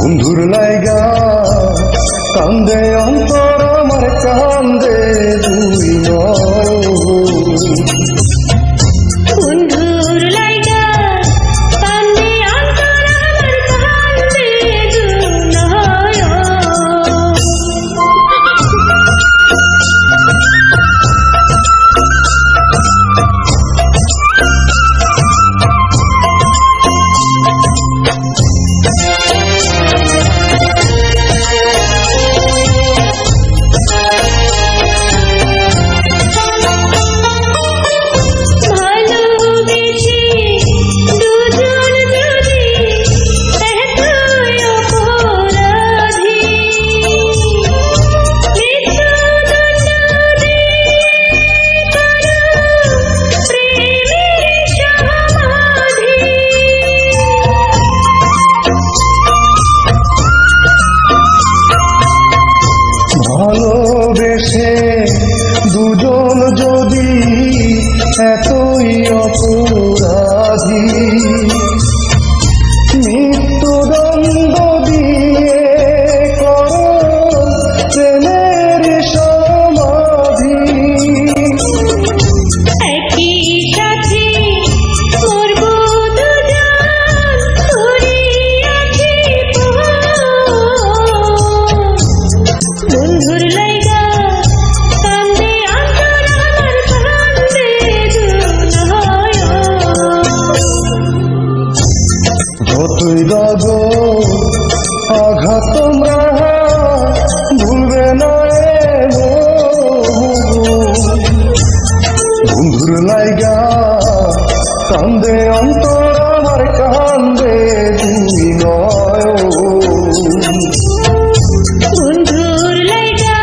বন্ধুর লাইগা কান্দে অন্তর আমার কান্দে দুই নয়ন। বন্ধুর লাইগা কান্দে অন্তর আমার কান্দে দুই নয়ন। ভালোবেসে দুজন যদি এতই অপরাধী, মৃত্যুদণ্ড দিয়ে করো প্রেমের সমাধি। একই সাথে মরব দুজন করিয়াছি বন্ধুর লাইগা কান্দে অন্তর আমার কান্দে দুই নয়ন। যতই দাগো আঘাত তোমরা ভুলবে না বন্ধুর লাইগা কান্দে অন্তর আমার কান্দে দুই নয়ন। বন্ধুর লাইগা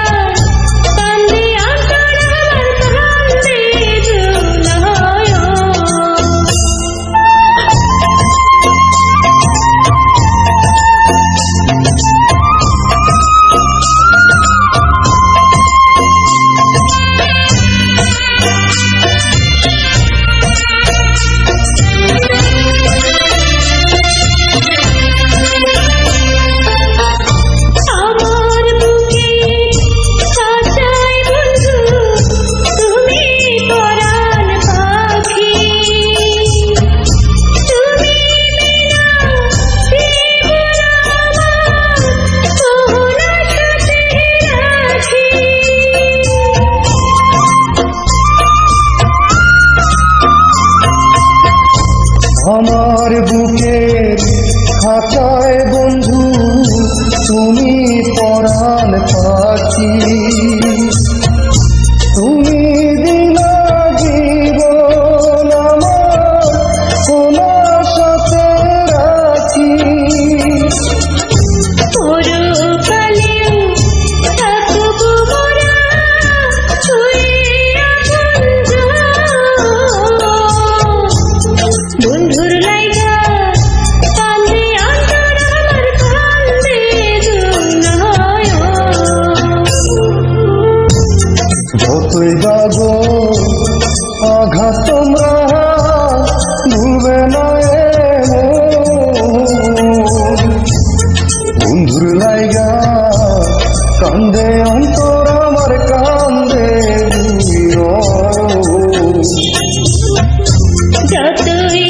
কান্দে অন্তর আমার কান্দে দুই নয়ন। আমার বুকে সাজাই বন্ধু তুমি পরাণ পাখি, তুমি বিনা জীবন আমার সোনা সাথে রাখি। আমার বুকের খাঁচায় বন্ধু তুমি পরাণ পাখি, তুমি বিনা জীবন আমার সোনা সাথে রাখি। পরকালেও থাকব মোরা ছুঁয়ে বন্ধুর লাইগা কান্দে অন্তর আমার কান্দে দুই নয়ন। যতই দাগো আঘাত তোমরা ভুলবে না বন্ধুর লাইগা কান্দে অন্তর আমার কান্দে দুই নয়ন। যতই